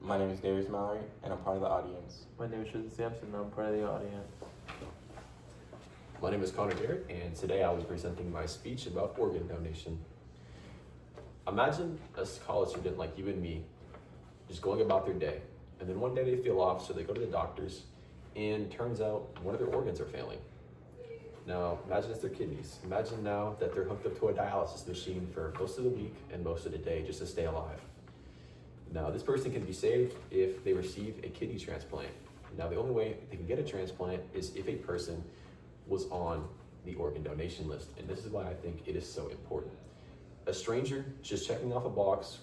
My name is Darius Mallory, and I'm part of the audience. My name is Tristan Sampson, and I'm part of the audience. My name is Connor Garrett, and today I was presenting my speech about organ donation. Imagine a college student like you and me just going about their day, and then one day they feel off, so they go to the doctors, and turns out one of their organs are failing. Now, imagine it's their kidneys. Imagine now that they're hooked up to a dialysis machine for most of the week and most of the day just to stay alive. Now, this person can be saved if they receive a kidney transplant. Now, the only way they can get a transplant is if a person was on the organ donation list, and this is why I think it is so important. A stranger just checking off a box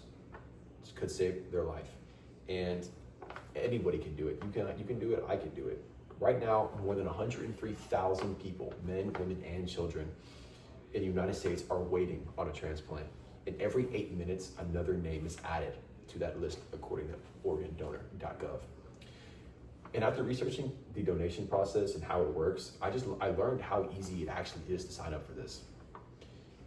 could save their life, and anybody can do it. You can do it, I can do it. Right now, more than 103,000 people, men, women, and children in the United States are waiting on a transplant. And every 8 minutes, another name is added to that list according to organdonor.gov. And after researching the donation process and how it works, I learned how easy it actually is to sign up for this.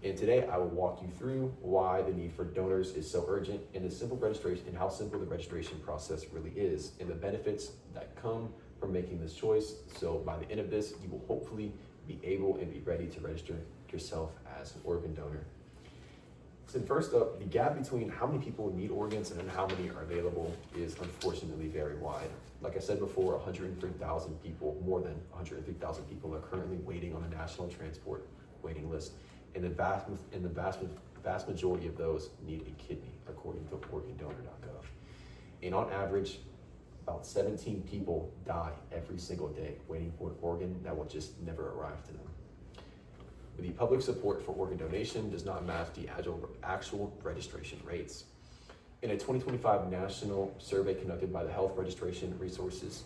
And today I will walk you through why the need for donors is so urgent and the simple registration and how simple the registration process really is and the benefits that come from making this choice. So by the end of this, you will hopefully be able and be ready to register yourself as an organ donor. So first up, the gap between how many people need organs and how many are available is unfortunately very wide. Like I said before, 103,000 people, more than 103,000 people are currently waiting on the National Transport waiting list. And the vast majority of those need a kidney, according to organdonor.gov. And on average, about 17 people die every single day waiting for an organ that will just never arrive to them. The public support for organ donation does not match the actual registration rates. In a 2025 national survey conducted by the Health Resources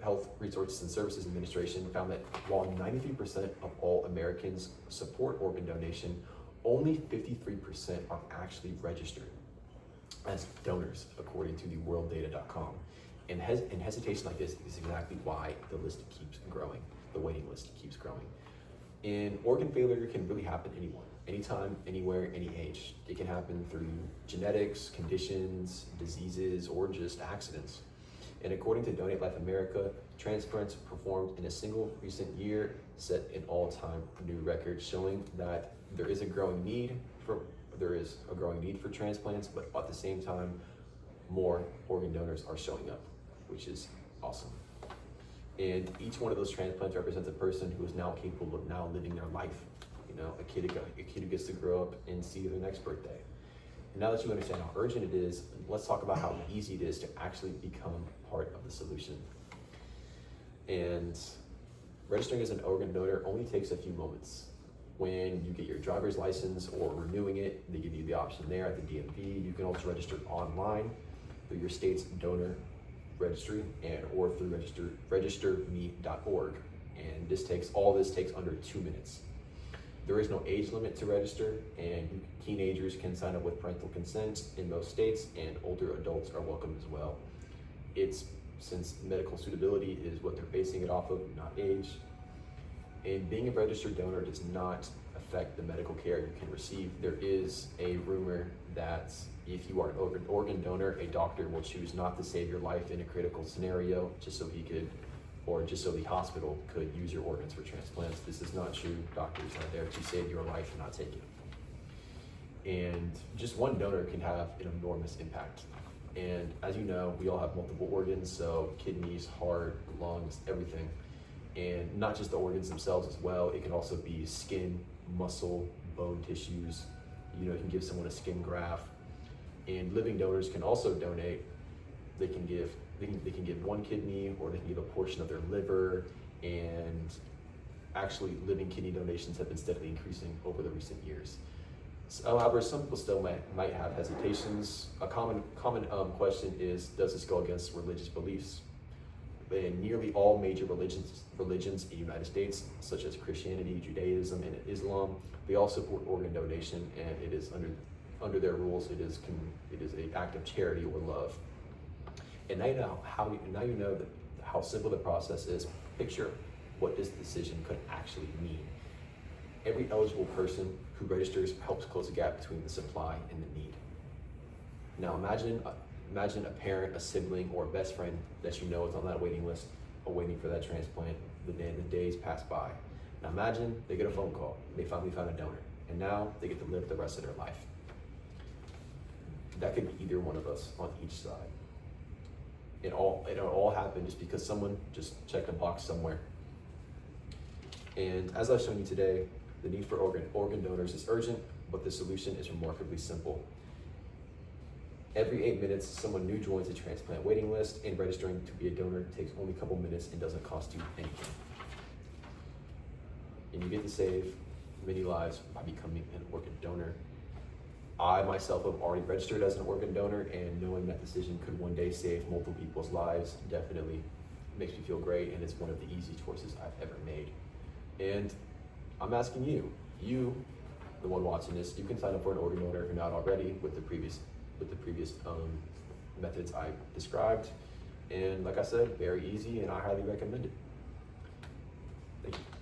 and Services Administration found that while 93% of all Americans support organ donation, only 53% are actually registered as donors, according to the worlddata.com. And hesitation like this is exactly why the list keeps growing, the waiting list keeps growing. And organ failure can really happen to anyone, anytime, anywhere, any age. It can happen through genetics, conditions, diseases, or just accidents. And according to Donate Life America, transplants performed in a single recent year set an all-time new record, showing that there is a growing need for transplants, but at the same time, more organ donors are showing up, which is awesome. And each one of those transplants represents a person who is now capable of now living their life. You know, a kid who gets to grow up and see their next birthday. And now that you understand how urgent it is, let's talk about how easy it is to actually become part of the solution. And registering as an organ donor only takes a few moments. When you get your driver's license or renewing it, they give you the option there at the DMV. You can also register online through your state's donor registry or through registerme.org. And this takes under 2 minutes. There is no age limit to register, and teenagers can sign up with parental consent in most states, and older adults are welcome as well. It's since medical suitability is what they're basing it off of, not age. And being a registered donor does not affect the medical care you can receive. There is a rumor that if you are an organ donor, a doctor will choose not to save your life in a critical scenario just so the hospital could use your organs for transplants. This is not true. Doctors are there to save your life and not take it. And just one donor can have an enormous impact. And as you know, we all have multiple organs, so kidneys, heart, lungs, everything. And not just the organs themselves as well, it can also be skin, muscle, bone tissues. You know, you can give someone a skin graft. And living donors can also donate. They can give one kidney, or they can give a portion of their liver. And actually, living kidney donations have been steadily increasing over the recent years. However, some people still might have hesitations. A common question is, does this go against religious beliefs? In nearly all major religions in the United States, such as Christianity, Judaism, and Islam, they all support organ donation, and it is under their rules. It is an act of charity or love. And now you know how simple the process is. Picture what this decision could actually mean. Every eligible person who registers helps close the gap between the supply and the need. Now imagine Imagine a parent, a sibling, or a best friend that you know is on that waiting list, awaiting for that transplant. The days pass by. Now imagine they get a phone call, they finally found a donor, and now they get to live the rest of their life. That could be either one of us on each side. It all happened just because someone just checked a box somewhere. And as I've shown you today, the need for organ donors is urgent, but the solution is remarkably simple. Every 8 minutes, someone new joins the transplant waiting list, and registering to be a donor takes only a couple minutes and doesn't cost you anything. And you get to save many lives by becoming an organ donor. I myself have already registered as an organ donor, and knowing that decision could one day save multiple people's lives definitely makes me feel great, and it's one of the easy choices I've ever made. And I'm asking you, the one watching this, you can sign up for an organ donor if you're not already with the previous methods I described. And like I said, very easy, and I highly recommend it. Thank you.